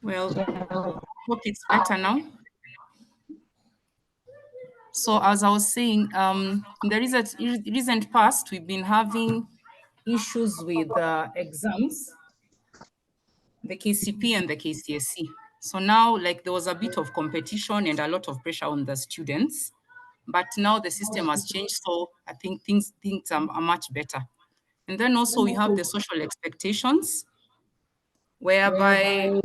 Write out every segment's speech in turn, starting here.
Well, hope it's better now. So as I was saying, in the recent past, we've been having issues with exams, the KCP and the KCSE. So now, like, there was a bit of competition and a lot of pressure on the students, but now the system has changed. So I think things are much better. And then also we have the social expectations, whereby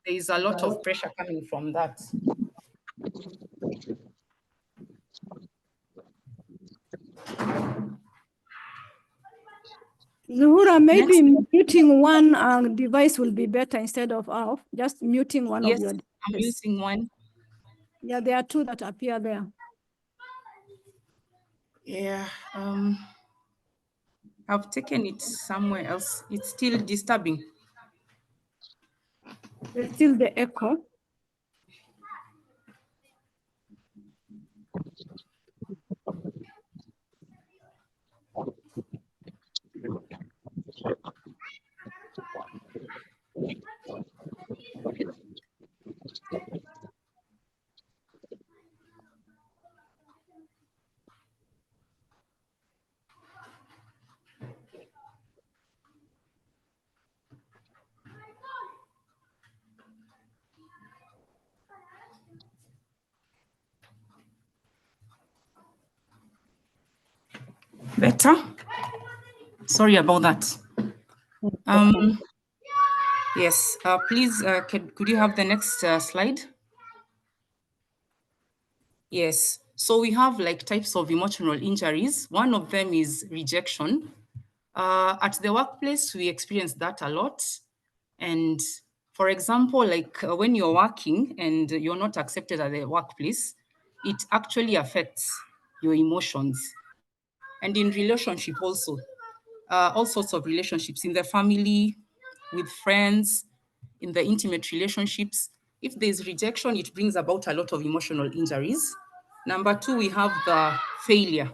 there is a lot of pressure coming from that. Zuhura, maybe Next. muting one device will be better instead of off. Just muting one of Yes, your I'm devices. using one. Yeah, there are two that appear there. Yeah, I've taken it somewhere else. It's still disturbing. There's still the echo. Better? Sorry about that. Yes, please, could you have the next slide? Yes, so we have like types of emotional injuries. One of them is rejection. At the workplace, we experience that a lot. And for example, like when you're working and you're not accepted at the workplace, it actually affects your emotions. And in relationship also, all sorts of relationships in the family, with friends, in the intimate relationships. If there's rejection, it brings about a lot of emotional injuries. Number two, we have the failure.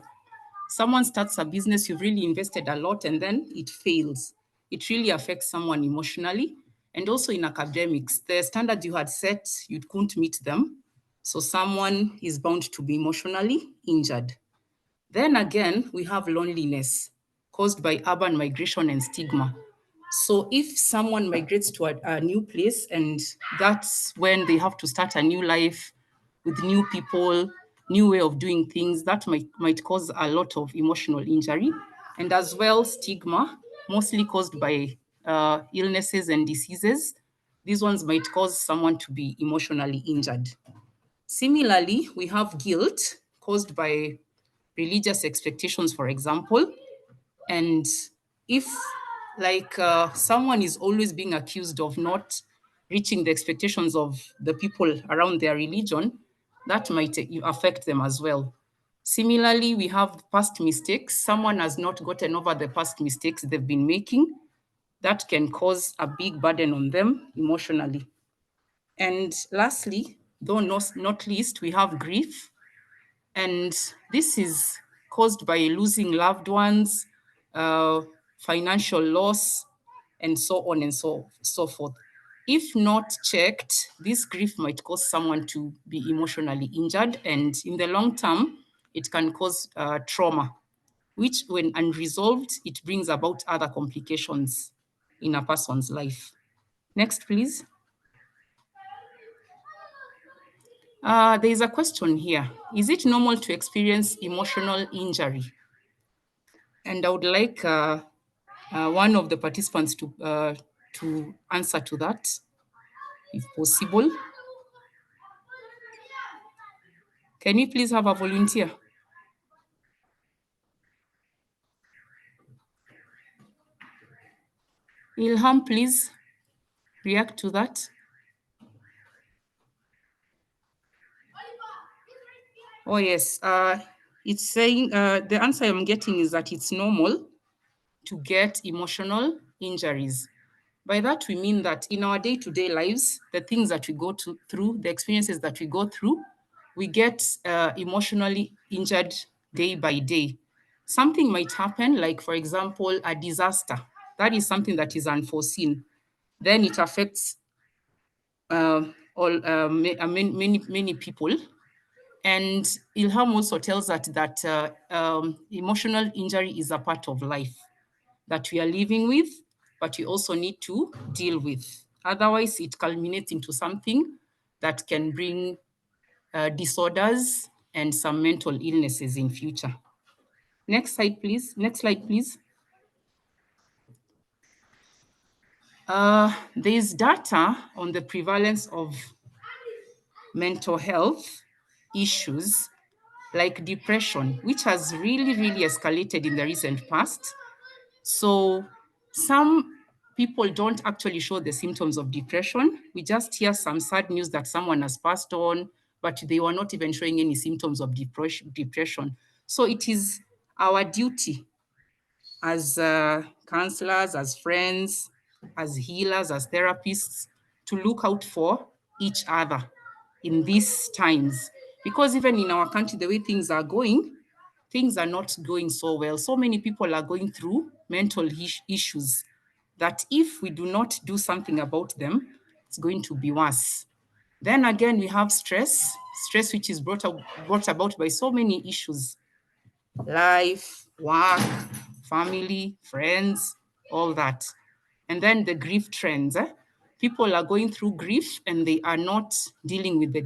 Someone starts a business, you've really invested a lot, and then it fails. It really affects someone emotionally. And also in academics, the standards you had set, you couldn't meet them. So someone is bound to be emotionally injured. Then again, we have loneliness caused by urban migration and stigma. So if someone migrates to a new place and that's when they have to start a new life with new people, new way of doing things, that might cause a lot of emotional injury. And as well, stigma, mostly caused by illnesses and diseases. These ones might cause someone to be emotionally injured. Similarly, we have guilt caused by religious expectations, for example. And if, like, someone is always being accused of not reaching the expectations of the people around their religion, that might affect them as well. Similarly, we have past mistakes. Someone has not gotten over the past mistakes they've been making. That can cause a big burden on them emotionally. And lastly, though not least, we have grief. And this is caused by losing loved ones, uh, financial loss, and so on and so forth. If not checked, this grief might cause someone to be emotionally injured, and in the long term, it can cause trauma, which, when unresolved, it brings about other complications in a person's life. Next, please. There is a question here. Is it normal to experience emotional injury? And I would like one of the participants to answer to that, if possible. Can we please have a volunteer? Ilham, please react to that. Oh, yes. It's saying the answer I'm getting is that it's normal to get emotional injuries. By that, we mean that in our day-to-day lives, the things that we go through, the experiences that we go through, we get emotionally injured day by day. Something might happen, like, for example, a disaster. That is something that is unforeseen. Then it affects many people. And Ilham also tells us that emotional injury is a part of life that we are living with, but we also need to deal with. Otherwise, it culminates into something that can bring disorders and some mental illnesses in future. Next slide, please. Next slide, please. There's data on the prevalence of mental health issues like depression, which has really escalated in the recent past. So some people don't actually show the symptoms of depression. We just hear some sad news that someone has passed on, but they were not even showing any symptoms of depression. So it is our duty as counselors, as friends, as healers, as therapists, to look out for each other in these times. Because even in our country, the way things are going, things are not going so well. So many people are going through mental issues that if we do not do something about them, it's going to be worse. Then again, we have stress which is brought about by so many issues: life, work, family, friends, all that. And then the grief trends. People are going through grief and they are not dealing with the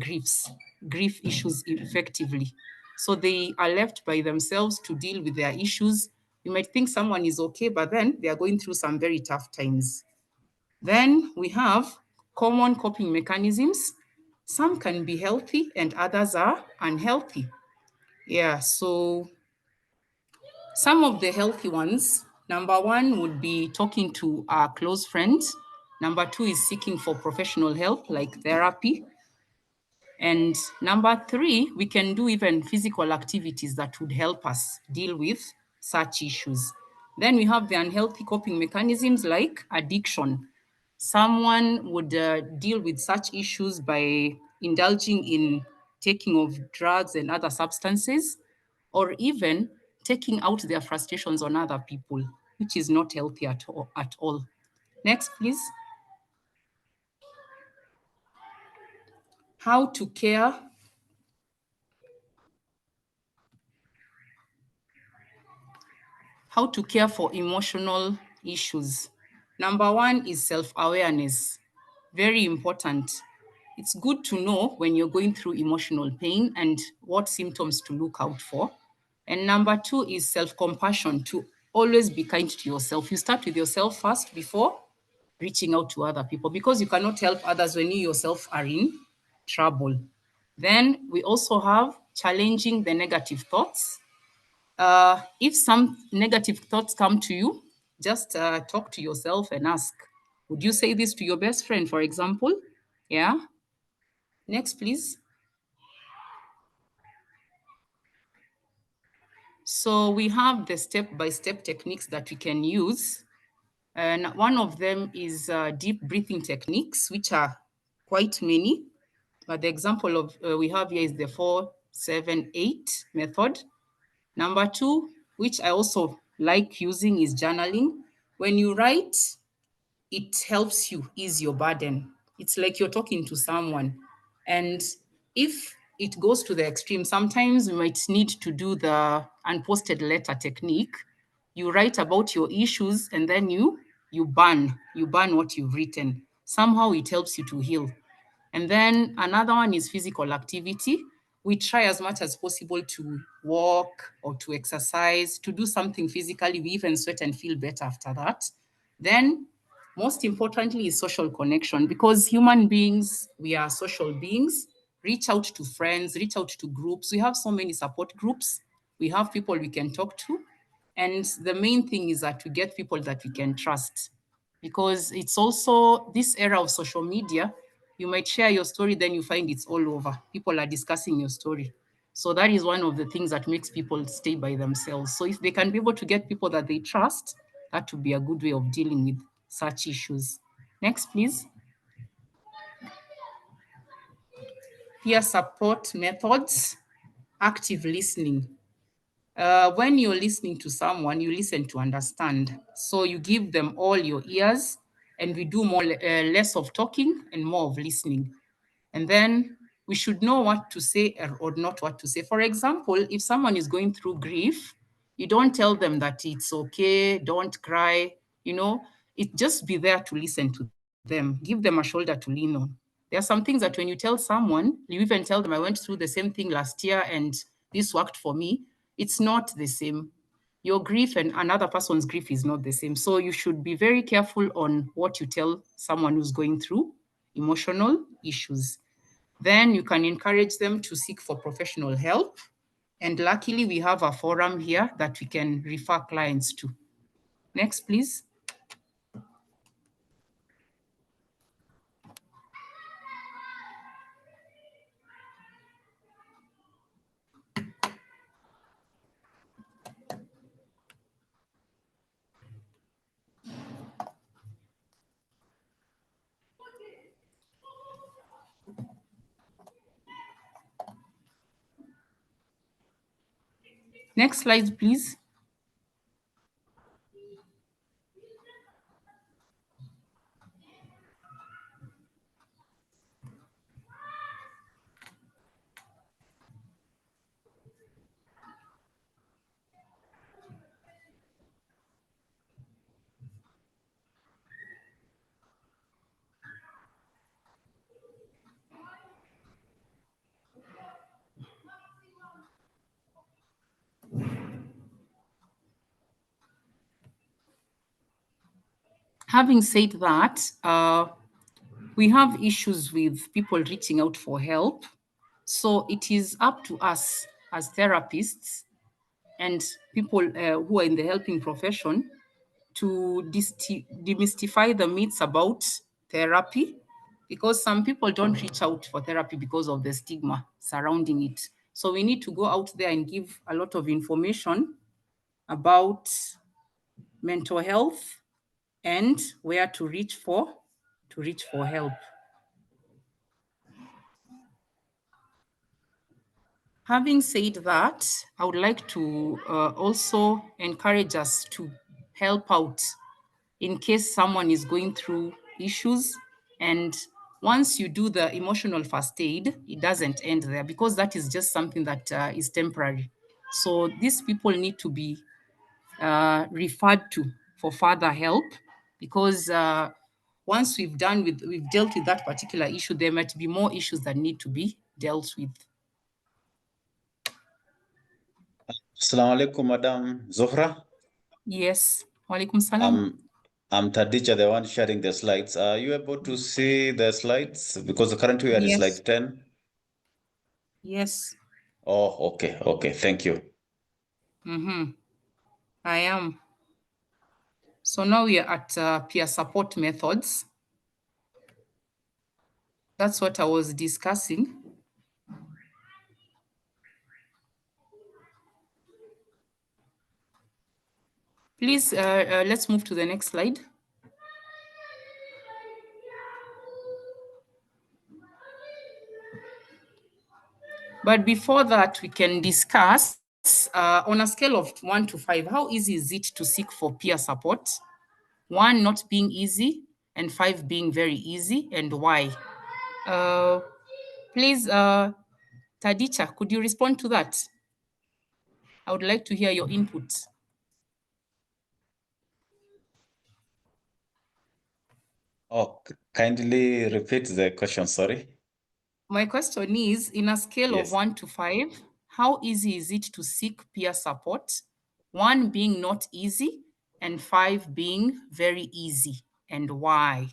grief issues effectively. So they are left by themselves to deal with their issues. You might think someone is okay, but then they are going through some very tough times. Then we have common coping mechanisms. Some can be healthy and others are unhealthy. Yeah, so some of the healthy ones, number one would be talking to our close friends. Number two is seeking for professional help like therapy. And number three, we can do even physical activities that would help us deal with such issues. Then we have the unhealthy coping mechanisms like addiction. Someone would deal with such issues by indulging in taking of drugs and other substances, or even taking out their frustrations on other people, which is not healthy at all. Next, please. How to care for emotional issues. Number one is self-awareness. Very important. It's good to know when you're going through emotional pain and what symptoms to look out for. And number two is self-compassion, to always be kind to yourself. You start with yourself first before reaching out to other people, because you cannot help others when you yourself are in trouble. Then we also have challenging the negative thoughts. If some negative thoughts come to you, just talk to yourself and ask, would you say this to your best friend, for example? Yeah. Next, please. So we have the step-by-step techniques that we can use. And one of them is deep breathing techniques, which are quite many. But the example of we have here is the 4-7-8 method. Number two, which I also like using, is journaling. When you write, it helps you ease your burden. It's like you're talking to someone. And if it goes to the extreme, sometimes we might need to do the unposted letter technique. You write about your issues and then you burn what you've written. Somehow it helps you to heal. And then another one is physical activity. We try as much as possible to walk or to exercise, to do something physically. We even sweat and feel better after that. Then most importantly is social connection, because human beings, we are social beings. Reach out to friends, reach out to groups. We have so many support groups. We have people we can talk to. And the main thing is that we get people that we can trust, because it's also this era of social media. You might share your story, then you find it's all over. People are discussing your story. So that is one of the things that makes people stay by themselves. So if they can be able to get people that they trust, that would be a good way of dealing with such issues. Next, please. Peer support methods, active listening. When you're listening to someone, you listen to understand. So you give them all your ears. and we do less of talking and more of listening. And then we should know what to say or not what to say. For example, if someone is going through grief, you don't tell them that it's okay, don't cry, just be there to listen to them, give them a shoulder to lean on. There are some things that when you tell someone, you even tell them, I went through the same thing last year and this worked for me. It's not the same. Your grief and another person's grief is not the same. So you should be very careful on what you tell someone who's going through emotional issues. Then you can encourage them to seek for professional help. And luckily, we have a forum here that we can refer clients to. Next, please. Next slide, please. Having said that, we have issues with people reaching out for help. So it is up to us as therapists and people who are in the helping profession to demystify the myths about therapy, because some people don't reach out for therapy because of the stigma surrounding it. So we need to go out there and give a lot of information about mental health and where to reach for help. Having said that, I would like to also encourage us to help out in case someone is going through issues. And once you do the emotional first aid, it doesn't end there, because that is just something that is temporary. So these people need to be referred to for further help, because once we've dealt with that particular issue, there might be more issues that need to be dealt with. Assalamu alaikum, Madam Zohra. Yes. Walaikum salam. I'm Tadija, the one sharing the slides. Are you able to see the slides? Because currently we are at Yes. slide 10. Yes. Oh, okay. Okay. Thank you. I am. So now we are at peer support methods. That's what I was discussing. Please, let's move to the next slide. But before that, we can discuss on a scale of 1 to 5, how easy is it to seek for peer support? 1 not being easy and 5 being very easy, and why? Please, Tadicha, could you respond to that? I would like to hear your input. Oh, kindly repeat the question, sorry. My question is, in a scale of Yes. 1 to 5, how easy is it to seek peer support? 1 being not easy and 5 being very easy, and why?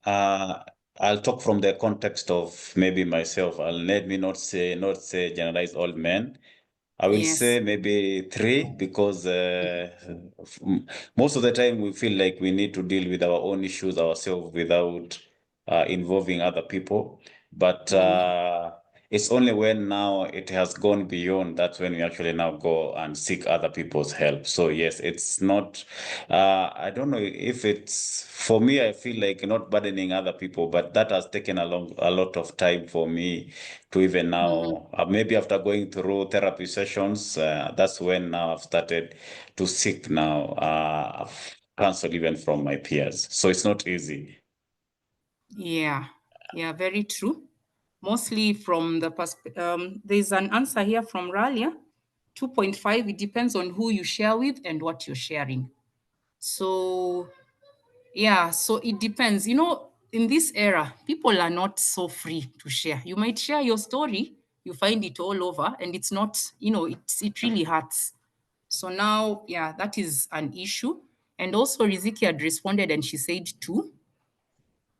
I'll talk from the context of maybe myself. Let me not say generalize all men. I will Yes. say maybe 3, because most of the time we feel like we need to deal with our own issues ourselves without involving other people. But it's only when now it has gone beyond, that's when we actually now go and seek other people's help. So yes, it's not, I don't know if it's, for me, I feel like not burdening other people, but that has taken a lot of time for me to even now, maybe after going through therapy sessions, that's when now I've started to seek now counsel even from my peers. So it's not easy. Yeah, very true. Mostly from the there's an answer here from Ralia, 2.5, it depends on who you share with and what you're sharing. So yeah, so it depends. You know, in this era, people are not so free to share. You might share your story, you find it all over, and it's not, you know, it really hurts. So now, yeah, that is an issue. And also Riziki had responded and she said 2,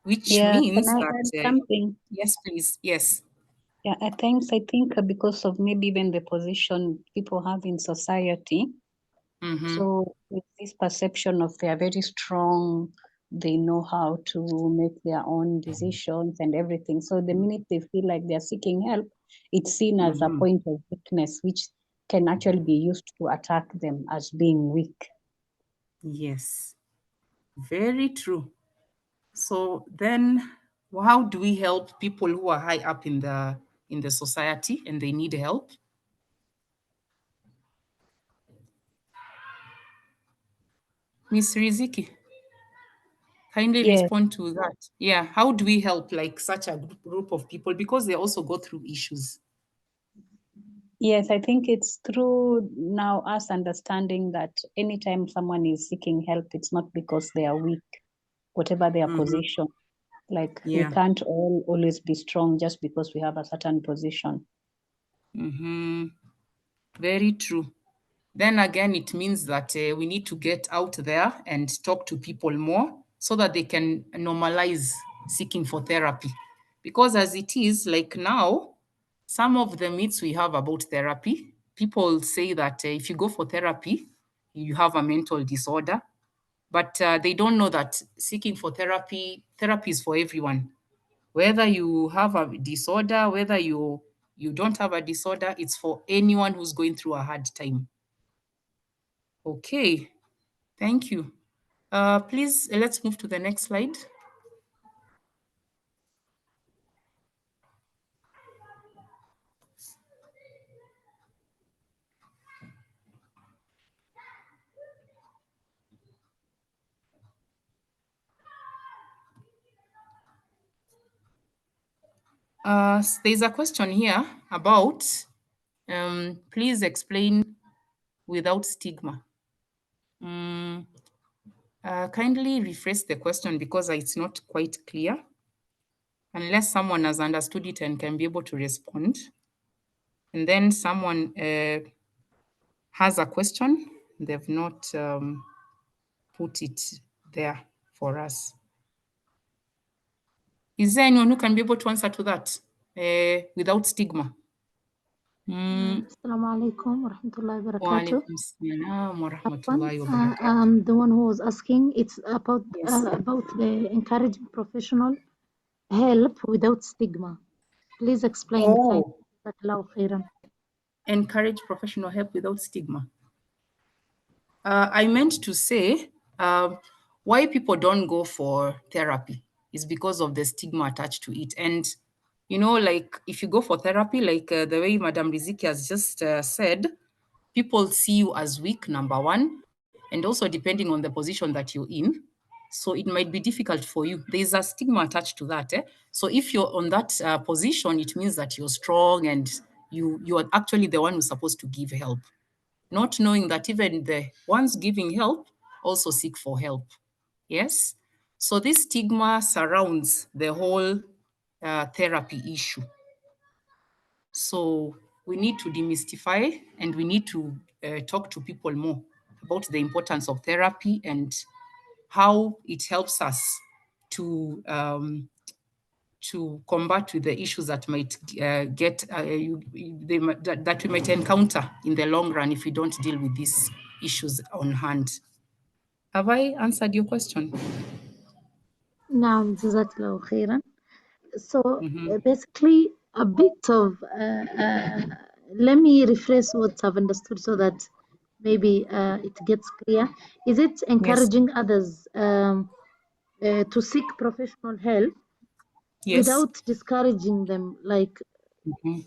which Yeah, can means I that, add something? yes, please, yes. Yeah, I think because of maybe even the position people have in society. Mhm. So with this perception of they are very strong, they know how to make their own decisions and everything. So the minute they feel like they're seeking help, it's seen as a point of weakness, which can actually be used to attack them as being weak. Yes, very true. So then how do we help people who are high up in the society and they need help? Miss Riziki, kindly Yes. respond to that. Yeah, how do we help like such a group of people because they also go through issues? Yes, I think it's through now us understanding that anytime someone is seeking help, it's not because they are weak, whatever their position. Like we Yeah. can't all always be strong just because we have a certain position. Very true. Then again, it means that we need to get out there and talk to people more so that they can normalize seeking for therapy. Because as it is, like now, some of the myths we have about therapy, people say that if you go for therapy, you have a mental disorder. But they don't know that seeking for therapy is for everyone. Whether you have a disorder, whether you don't have a disorder, it's for anyone who's going through a hard time. Okay, thank you. Please, let's move to the next slide. There's a question here about, please explain without stigma. Kindly rephrase the question because it's not quite clear, unless someone has understood it and can be able to respond. And then someone has a question, they've not put it there for us. Is there anyone who can be able to answer to that without stigma? Assalamu alaikum wa rahmatullahi wa barakatuh. Walaikum salam wa rahmatullahi wa barakatuh. I'm the one who was asking. It's about Yes. about the encouraging professional help without stigma. Please explain. Oh. Jazakallahu khairan. Encourage professional help without stigma. I meant to say why people don't go for therapy is because of the stigma attached to it. And, you know, like if you go for therapy, like the way Madam Riziki has just said, people see you as weak, number one, and also depending on the position that you're in. So it might be difficult for you. There's a stigma attached to that. So if you're on that position, it means that you're strong and you are actually the one who's supposed to give help, not knowing that even the ones giving help also seek for help. Yes? So this stigma surrounds the whole therapy issue. So we need to demystify and we need to talk to people more about the importance of therapy and how it helps us to combat with the issues that might that we might encounter in the long run if we don't deal with these issues on hand. Have I answered your question? Naam, Jazakallahu khairan. So basically, a bit of let me rephrase what I've understood so that maybe it gets clear. Is it encouraging others to seek professional help Yes. without discouraging them? Like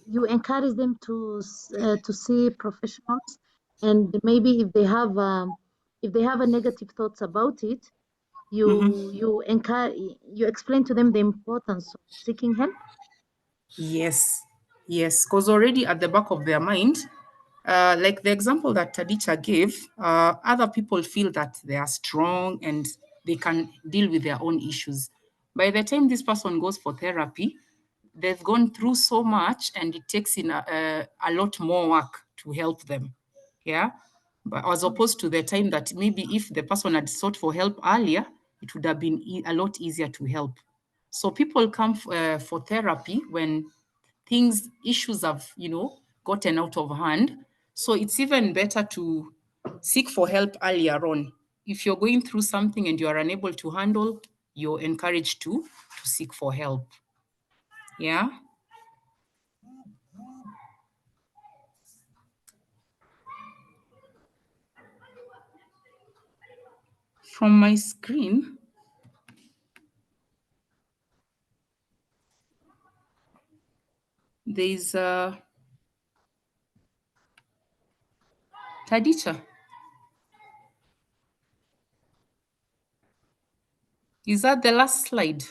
you encourage them to see professionals, and maybe if they have if they have a negative thoughts about it, you encourage, you explain to them the importance of seeking help. Yes, yes, because already at the back of their mind, like the example that Tadicha gave, other people feel that they are strong and they can deal with their own issues. By the time this person goes for therapy, they've gone through so much and it takes in a lot more work to help them. Yeah. But as opposed to the time that maybe if the person had sought for help earlier, it would have been a lot easier to help. So people come for therapy when issues have, gotten out of hand. So it's even better to seek for help earlier on. If you're going through something and you are unable to handle, you're encouraged to seek for help. Yeah. From my screen, there's Tadicha. Is that the last slide?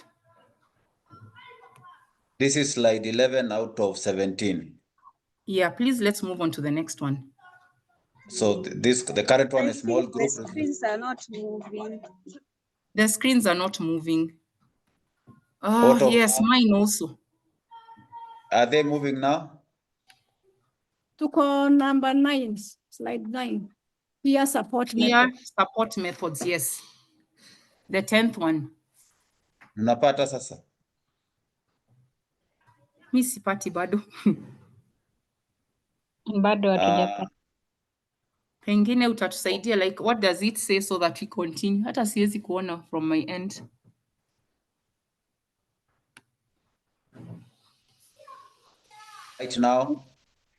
This is slide 11 out of 17. Yeah, please let's move on to the next one. So the current one is small group. The screens are not moving. The screens are not moving. Yes, mine also. Are they moving now? Tuko number 9, slide 9. Peer support Peer method. support methods, yes. The 10th one. Mnapata sasa? Mi sipati bado. Bado hatujapata. Pengine utatusaidia, like what does it say so that we continue? Hata siwezi kuona from my end. Right now?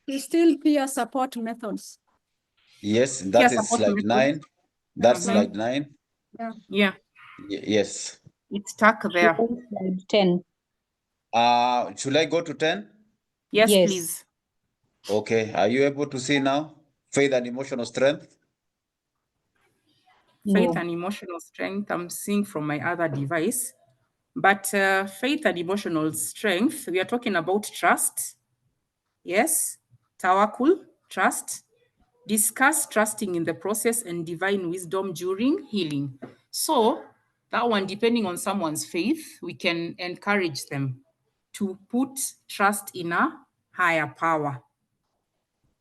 It's still peer support methods. Yes, that is support slide method. 9. That's slide 9. Yeah. Yes. It's stuck there. Slide 10. Should I go to 10? Yes, Yes. please. Okay. Are you able to see now? Faith and emotional strength. Faith No. and emotional strength, I'm seeing from my other device. But faith and emotional strength, we are talking about trust. Yes. Tawakkul, trust. Discuss trusting in the process and divine wisdom during healing. So that one, depending on someone's faith, we can encourage them to put trust in a higher power.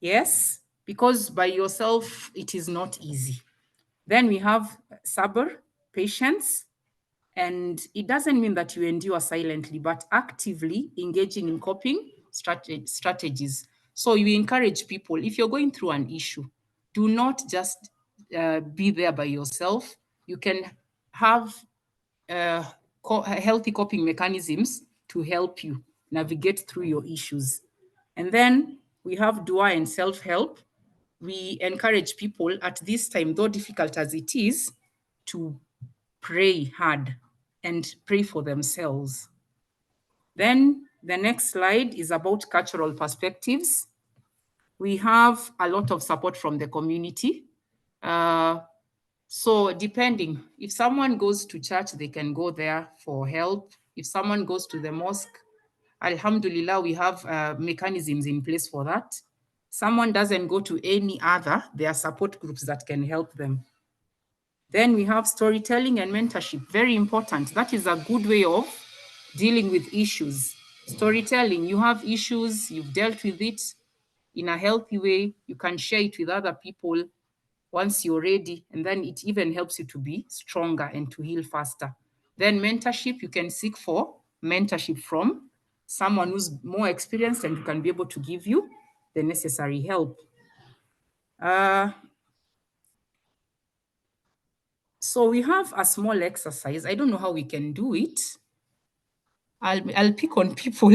Yes, because by yourself, it is not easy. Then we have sabr, patience, and it doesn't mean that you endure silently, but actively engaging in coping strategies. So you encourage people, if you're going through an issue, do not just be there by yourself. You can have healthy coping mechanisms to help you navigate through your issues. And then we have dua and self-help. We encourage people at this time, though difficult as it is, to pray hard and pray for themselves. Then the next slide is about cultural perspectives. We have a lot of support from the community. So depending, if someone goes to church, they can go there for help. If someone goes to the mosque, Alhamdulillah, we have mechanisms in place for that. Someone doesn't go to any other, there are support groups that can help them. Then we have storytelling and mentorship, very important. That is a good way of dealing with issues. Storytelling, you have issues, you've dealt with it in a healthy way, you can share it with other people once you're ready, and then it even helps you to be stronger and to heal faster. Then mentorship, you can seek for mentorship from someone who's more experienced and who can be able to give you the necessary help. So we have a small exercise. I don't know how we can do it. I'll pick on people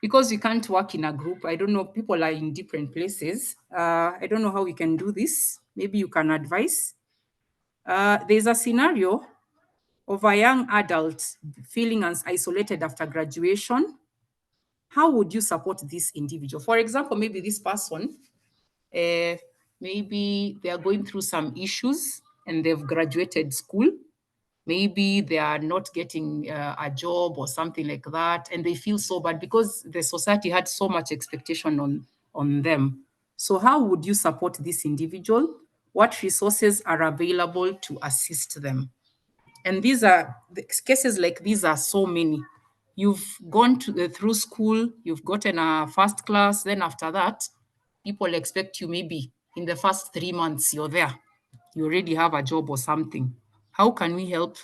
because we can't work in a group. I don't know, people are in different places. I don't know how we can do this. Maybe you can advise. There's a scenario of a young adult feeling as isolated after graduation. How would you support this individual? For example, maybe this person, maybe they are going through some issues and they've graduated school. Maybe they are not getting a job or something like that, and they feel so bad because the society had so much expectation on them. So how would you support this individual? What resources are available to assist them? And these are the cases like these are so many. You've gone through school, you've gotten a first class, then after that, people expect you maybe in the first 3 months you're there. You already have a job or something. How can we help?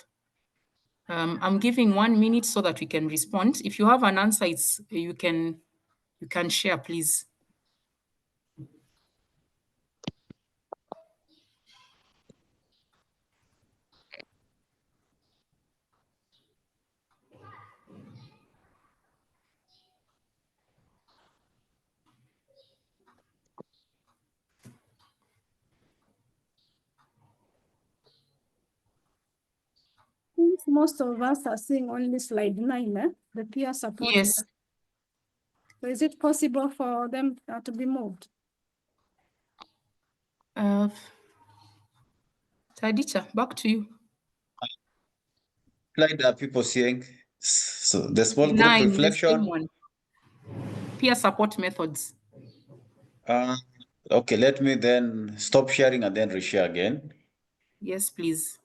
I'm giving 1 minute so that we can respond. If you have an answer, you can share, please. Since most of us are seeing only slide 9, the peer support. Yes. So is it possible for them to be moved? Tadicha, back to you. Slide are people seeing? So the small group 9, the same reflection. one. Peer support methods. Okay, let me then stop sharing and then reshare again. Yes, please.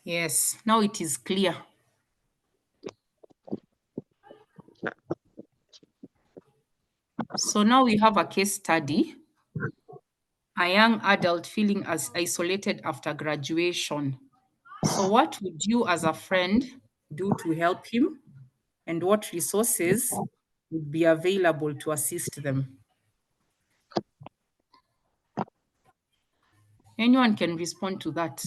Yes, now it is clear. So now we have a case study. A young adult feeling as isolated after graduation. So what would you as a friend do to help him? And what resources would be available to assist them? Anyone can respond to that.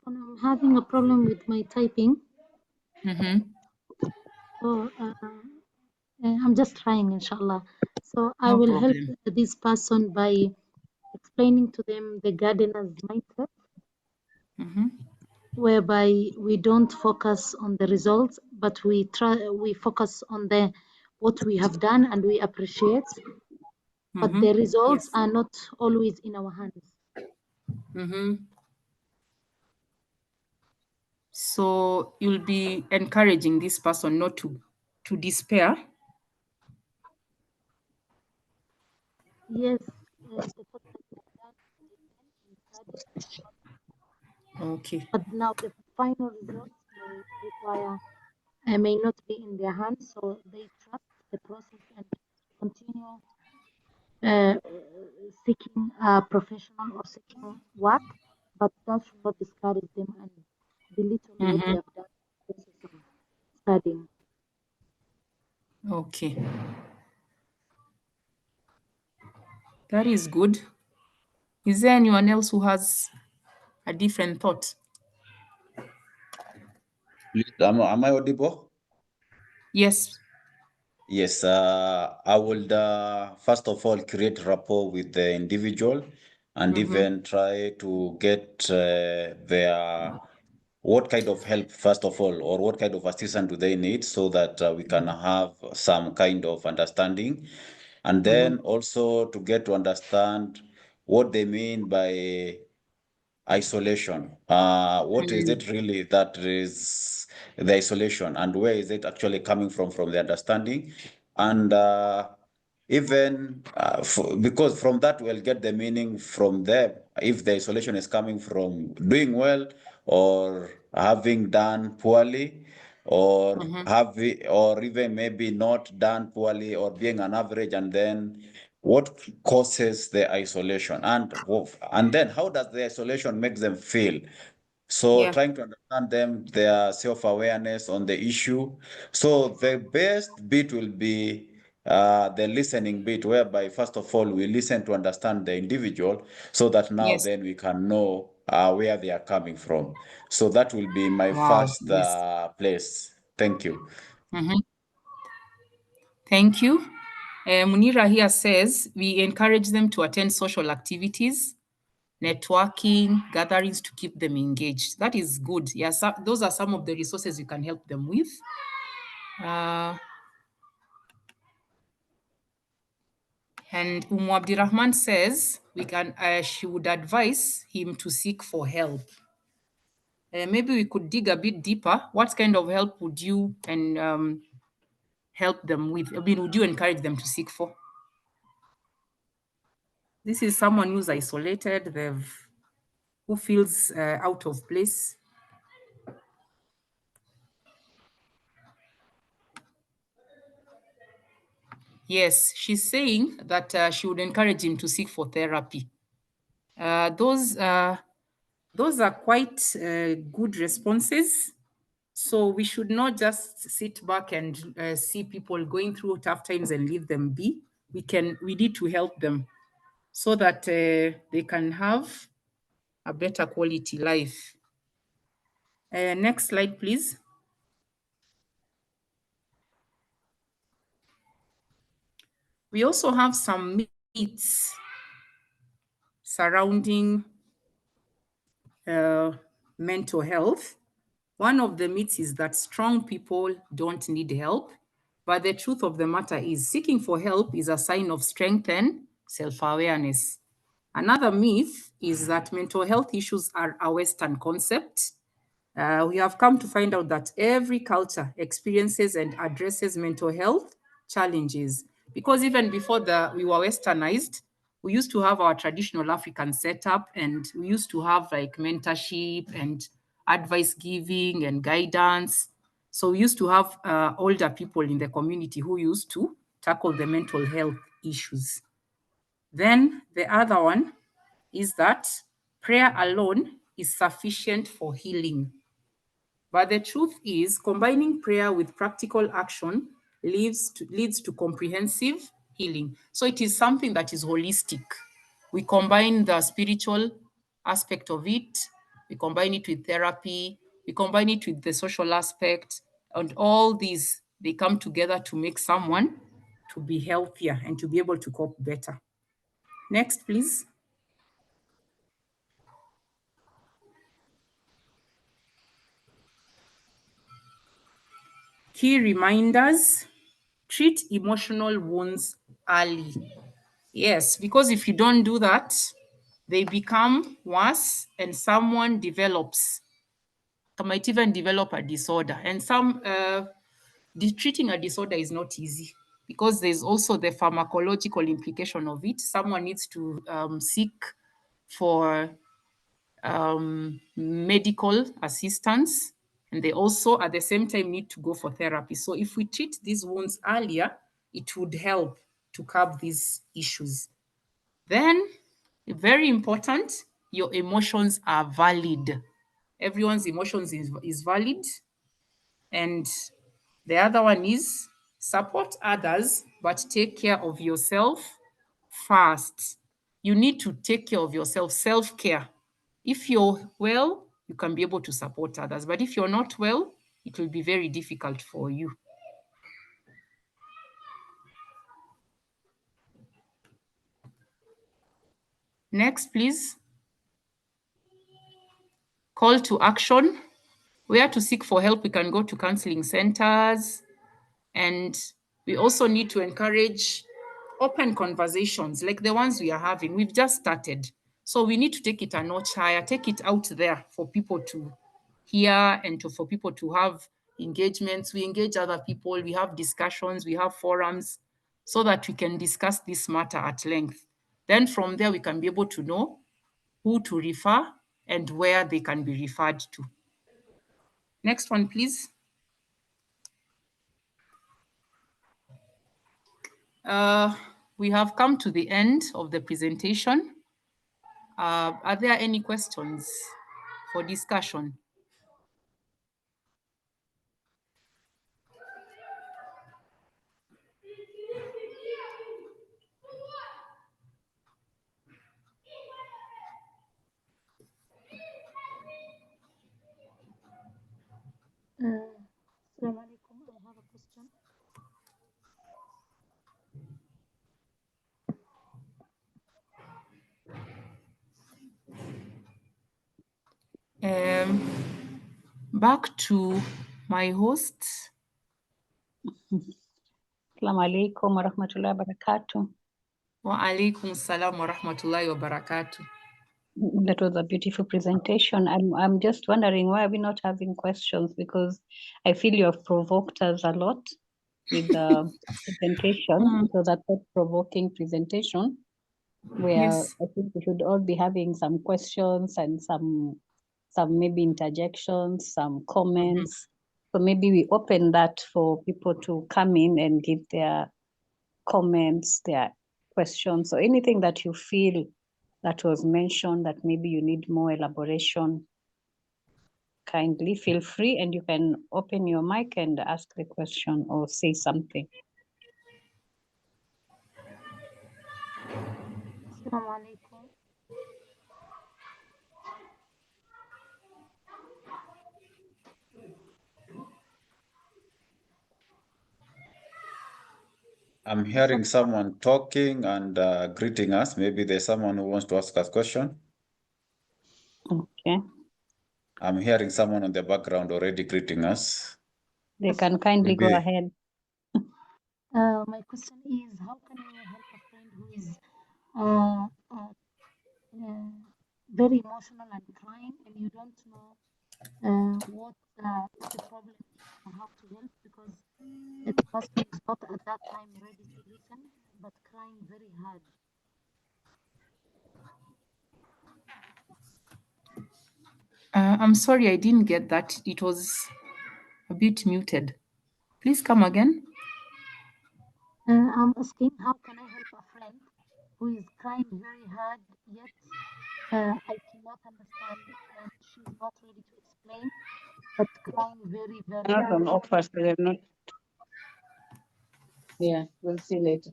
I'm having a problem with my typing. So I'm just trying, inshallah. So I No will help problem. this person by explaining to them the gardener's mindset, whereby we don't focus on the results, but we focus on what we have done and we appreciate. But the results Yes. are not always in our hands. So you'll be encouraging this person not to despair. Yes. Okay. But now the final results may not be in their hands, so they trust the process and continue seeking a professional or seeking work, but that should not discourage them and belittle what they have done in the process of studying. Okay. That is good. Is there anyone else who has a different thought? Am I audible? Yes. Yes, I would first of all create rapport with the individual and even try to get their what kind of help, first of all, or what kind of assistance do they need so that we can have some kind of understanding. And then also to get to understand what they mean by isolation. What is it really that is the isolation, and where is it actually coming from the understanding? And even because from that we'll get the meaning from them, if the isolation is coming from doing well or having done poorly, or or even maybe not done poorly or being an average, and then what causes the isolation, and then how does the isolation make them feel? So Yeah. trying to understand them, their self-awareness on the issue. So the best bit will be the listening bit, whereby first of all we listen to understand the individual, so that now Yes. then we can know where they are coming from. So that will be my Wow. first Yes. place. Thank you. Mhm. Thank you. Munira here says we encourage them to attend social activities, networking, gatherings to keep them engaged. That is good. Yes, those are some of the resources you can help them with. And Abdirahman says she would advise him to seek for help. Maybe we could dig a bit deeper. What kind of help would you help them with? I mean, would you encourage them to seek for? This is someone who's isolated, who feels out of place. Yes, she's saying that she would encourage him to seek for therapy. Those are quite good responses. So we should not just sit back and see people going through tough times and leave them be. We need to help them so that they can have a better quality life. Next slide, please. We also have some myths surrounding mental health. One of the myths is that strong people don't need help, but the truth of the matter is seeking for help is a sign of strength and self-awareness. Another myth is that mental health issues are a Western concept. We have come to find out that every culture experiences and addresses mental health challenges, because even before we were Westernized, we used to have our traditional African setup, and we used to have like mentorship and advice giving and guidance. So we used to have older people in the community who used to tackle the mental health issues. Then the other one is that prayer alone is sufficient for healing. But the truth is, combining prayer with practical action leads to comprehensive healing. So it is something that is holistic. We combine the spiritual aspect of it, we combine it with therapy, we combine it with the social aspect, and all these, they come together to make someone to be healthier and to be able to cope better. Next, please. Key reminders: treat emotional wounds early. Yes, because if you don't do that, they become worse and someone might even develop a disorder. And treating a disorder is not easy because there's also the pharmacological implication of it. Someone needs to seek for medical assistance, and they also at the same time need to go for therapy. So if we treat these wounds earlier, it would help to curb these issues. Then, very important, your emotions are valid. Everyone's emotions is valid. And the other one is support others, but take care of yourself first. You need to take care of yourself, self-care. If you're well, you can be able to support others. But if you're not well, it will be very difficult for you. Next, please. Call to action. Where to seek for help, we can go to counseling centers. And we also need to encourage open conversations like the ones we are having. We've just started. So we need to take it a notch higher, take it out there for people to hear and for people to have engagements. We engage other people, we have discussions, we have forums so that we can discuss this matter at length. Then from there, we can be able to know who to refer and where they can be referred to. Next one, please. We have come to the end of the presentation. Are there any questions for discussion. Assalamu alaikum. I have a question. Back to my host. Assalamu alaikum wa rahmatullahi wa barakatuh. Wa alaikum salam wa rahmatullahi wa barakatuh. That was a beautiful presentation. I'm just wondering, why are we not having questions? Because I feel you have provoked us a lot with the presentation. So that thought-provoking presentation, where Yes. I think we should all be having some questions and some maybe interjections, some comments. So maybe we open that for people to come in and give their comments, their questions, or anything that you feel that was mentioned that maybe you need more elaboration. Kindly feel free, and you can open your mic and ask the question or say something. Assalamu alaikum. I'm hearing someone talking and greeting us. Maybe there's someone who wants to ask us a question. Okay. I'm hearing someone on the background already greeting us. They can kindly go Maybe. ahead. My question is, how can you help a friend who is very emotional and crying, and you don't know what is the problem or how to help, because the person is not at that time ready to listen, but crying very hard. I'm sorry, I didn't get that. It was a bit muted. Please come again. I'm asking, how can I help a friend who is crying very hard, yet I cannot understand, and she's not ready to explain, but crying very, very Not hard. on offer, so they're not. Yeah, we'll see later.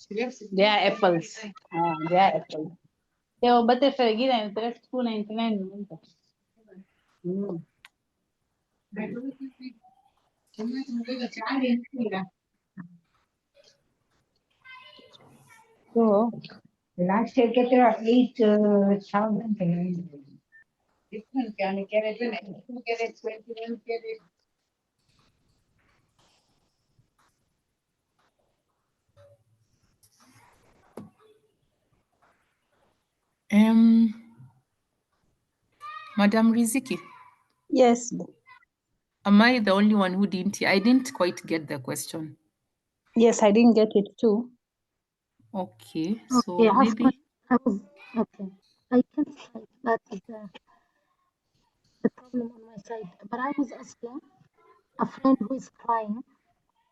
They are apples. They are apples. Yeah, but if I get an interest, 2.99. So last year get 8,000. Different can you get it when you get it 21 get it. Madam Riziki, Yes. am I the only one who didn't hear? I didn't quite get the question. Yes, I didn't get it too. Okay, Okay, so maybe. okay. I can say that is the problem on my side, but I was asking a friend who is crying,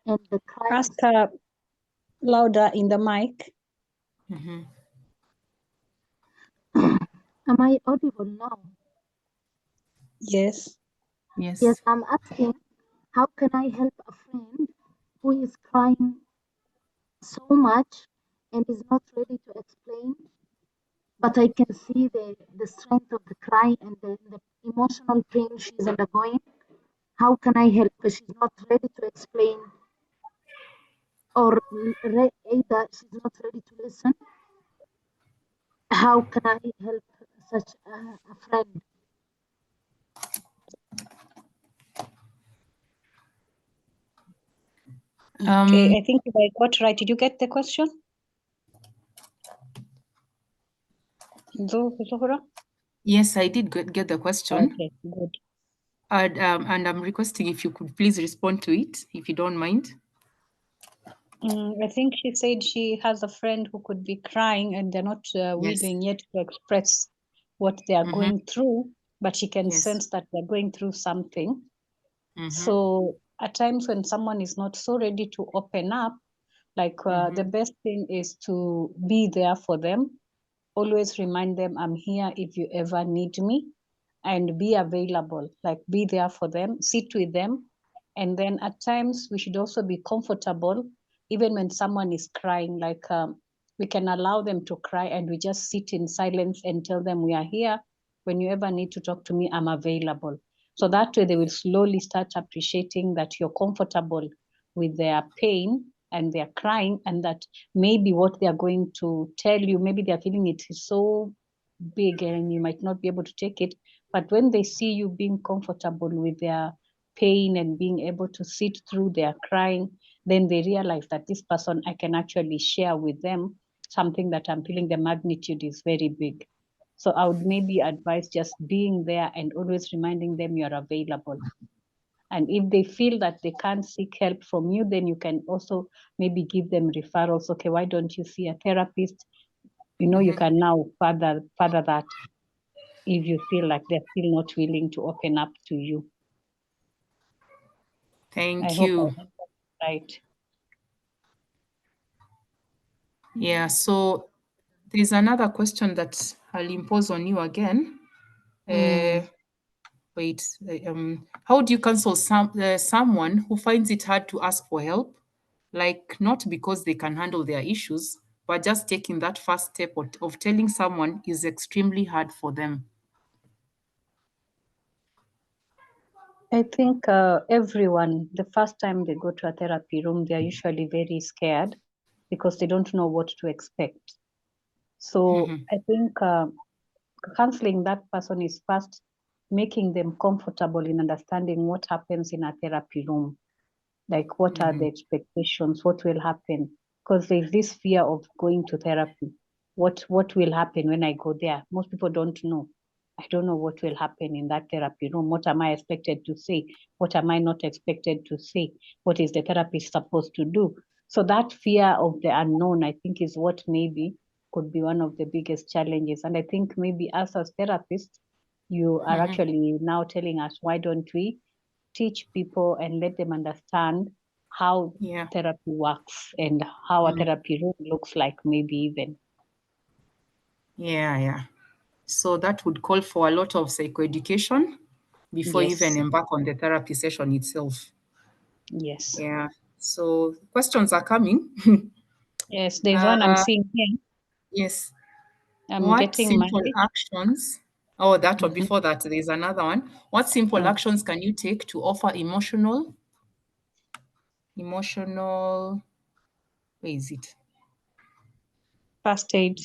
and the cry Ask is, her louder in the mic. Mhm. am I audible now? Yes. Yes. Yes, I'm asking, how can I help a friend who is crying so much and is not ready to explain, but I can see the strength of the cry and the emotional pain she's undergoing. How can I help her? She's not ready to explain, or either she's not ready to listen. How can I help such a friend? Okay, I think if I got right. Did you get the question? Zuhura? Yes, I did get the question. Okay, good. And I'm requesting if you could please respond to it, if you don't mind. I think she said she has a friend who could be crying and they're not willing yet to express what they are going through, but she can sense that they're going through something. So at times when someone is not so ready to open up, like the best thing is to be there for them. Always remind them, I'm here if you ever need me. and be available, like be there for them, sit with them. And then at times we should also be comfortable, even when someone is crying, like we can allow them to cry and we just sit in silence and tell them we are here. When you ever need to talk to me, I'm available. So that way they will slowly start appreciating that you're comfortable with their pain and their crying, and that maybe what they are going to tell you, maybe they're feeling it is so big and you might not be able to take it. But when they see you being comfortable with their pain and being able to sit through their crying, then they realize that this person, I can actually share with them something that I'm feeling, the magnitude is very big. So I would maybe advise just being there and always reminding them you're available. And if they feel that they can't seek help from you, then you can also maybe give them referrals. Okay, why don't you see a therapist? You know, you can now further that if you feel like they're still not willing to open up to you. I Thank hope you. right. Yeah, so there's another question that I'll impose on you again. How do you counsel someone who finds it hard to ask for help? Like, not because they can handle their issues, but just taking that first step of telling someone is extremely hard for them. I think everyone, the first time they go to a therapy room, they're usually very scared because they don't know what to expect. So I think counseling that person is first making them comfortable in understanding what happens in a therapy room. Like, what are the expectations? What will happen? Because there's this fear of going to therapy. What will happen when I go there? Most people don't know. I don't know what will happen in that therapy room. What am I expected to say? What am I not expected to say? What is the therapist supposed to do? So that fear of the unknown, I think, is what maybe could be one of the biggest challenges. And I think maybe us as therapists, you are actually now telling us, why don't we teach people and let them understand how therapy works and how a therapy room looks like, maybe even. Yeah. So that would call for a lot of psychoeducation before you even embark on the therapy session itself. Yes. Yeah. So questions are coming. Yes, there's one I'm seeing here. Yes. I'm What getting simple married. actions? Oh, that one. Before that, there's another one. What simple actions can you take to offer emotional? Where is it? First aid.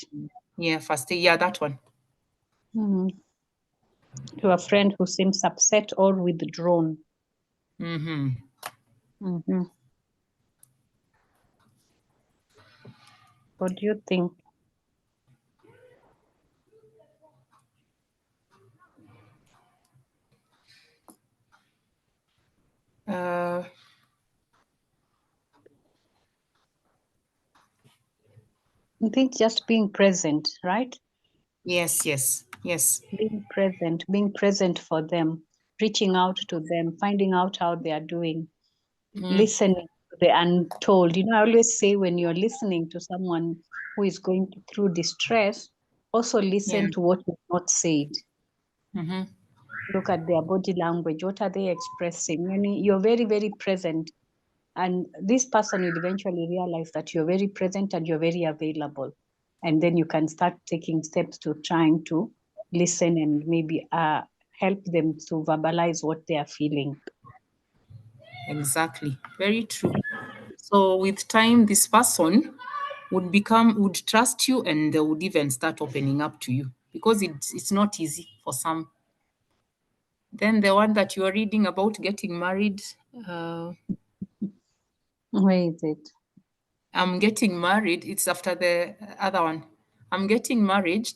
Yeah, first aid. Yeah, that one. To a friend who seems upset or withdrawn. What do you think? I think just being present, right? Yes. Being present for them, reaching out to them, finding out how they are doing, listening to the untold. You know, I always say, when you're listening to someone who is going through distress, also listen to what is not said. Look at their body language. What are they expressing? I mean, you're very, very present. And this person will eventually realize that you're very present and you're very available. And then you can start taking steps to trying to listen and maybe help them to verbalize what they are feeling. Exactly. Very true. So with time, this person would trust you, and they would even start opening up to you, because it's not easy for some. Then the one that you are reading about getting married, Where is it? I'm getting married. It's after the other one. I'm getting married.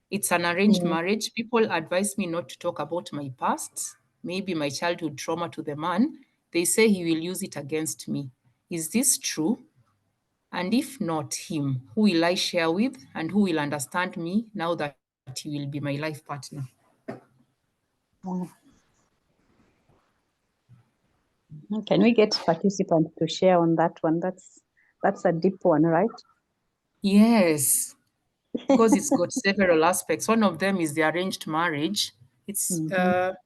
It's an arranged marriage. People advise me not to talk about my past, maybe my childhood trauma to the man. They say he will use it against me. Is this true? And if not him, who will I share with, and who will understand me now that he will be my life partner? Can we get participants to share on that one? That's a deep one, right? Yes, because it's got several aspects. One of them is the arranged marriage. It's Mhm.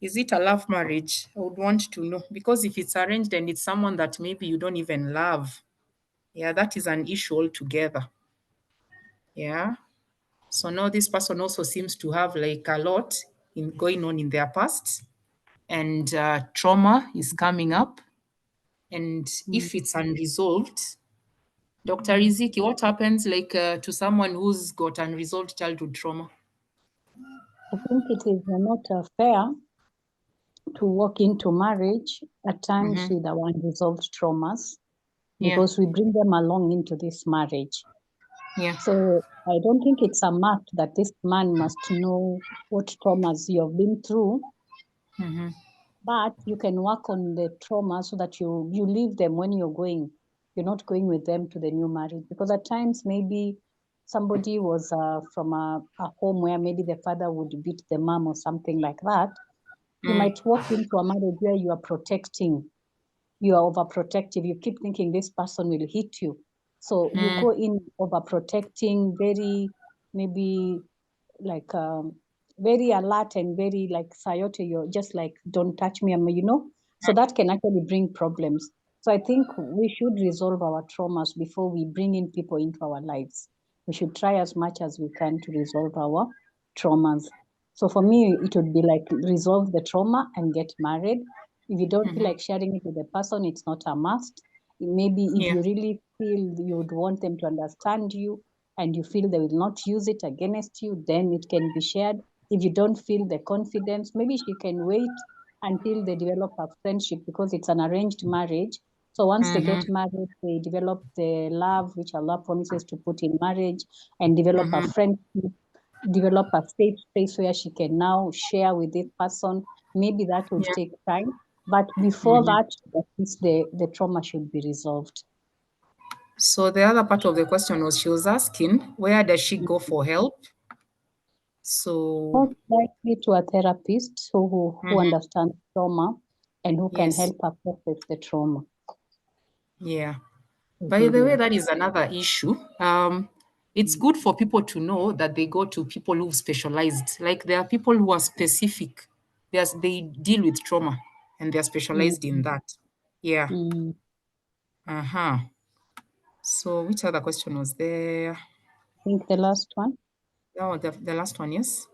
is it a love marriage? I would want to know, because if it's arranged and it's someone that maybe you don't even love, yeah, that is an issue altogether. Yeah. So now this person also seems to have like a lot in going on in their past, and trauma is coming up. And if it's unresolved, Dr. Riziki, what happens like to someone who's got unresolved childhood trauma? I think it is not fair to walk into marriage at times with our unresolved traumas, Yeah. because we bring them along into this marriage. Yeah. So I don't think it's a must that this man must know what traumas you have been through, Mhm. but you can work on the trauma so that you leave them when you're going. You're not going with them to the new marriage, because at times maybe somebody was from a home where maybe the father would beat the mom or something like that. You might walk into a marriage where you are protecting, you are overprotective, you keep thinking this person will hit you. So you go in overprotecting, very maybe like very alert and very like Sayote, you're just like, don't touch me, you know? So that can actually bring problems. So I think we should resolve our traumas before we bring in people into our lives. We should try as much as we can to resolve our traumas. So for me, it would be like resolve the trauma and get married. If you don't feel like sharing it with the person, it's not a must. Maybe if Yeah. you really feel you would want them to understand you and you feel they will not use it against you, then it can be shared. If you don't feel the confidence, maybe she can wait until they develop a friendship, because it's an arranged marriage. So once they get married, they develop the love which Allah promises to put in marriage, and develop a friendship, develop a safe space where she can now share with this person. Maybe that would Yeah. take time. But before that, at least the trauma should be resolved. So the other part of the question was, she was asking, where does she go for help? So Most likely to a therapist who understands trauma and who can yes, help her process the trauma. yeah. By the way, that is another issue. It's good for people to know that they go to people who've specialized. Like there are people who are specific. They deal with trauma and they're specialized in that. Yeah. Mm. Uh-huh. So which other question was there? I think the last one. Oh, the last one, yes.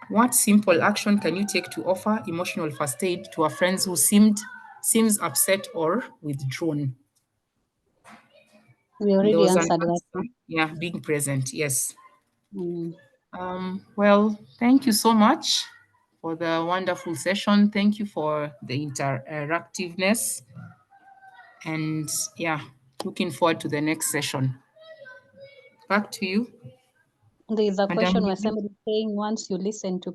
What simple action can you take to offer emotional first aid to a friend who seems upset or withdrawn? We There already was an answered that answer. one. Yeah, being present. Yes. Mm. Well, thank you so much for the wonderful session. Thank you for the interactiveness. And yeah, looking forward to the next session. Back to you. There is a Madam question where Lily. somebody saying once you listen to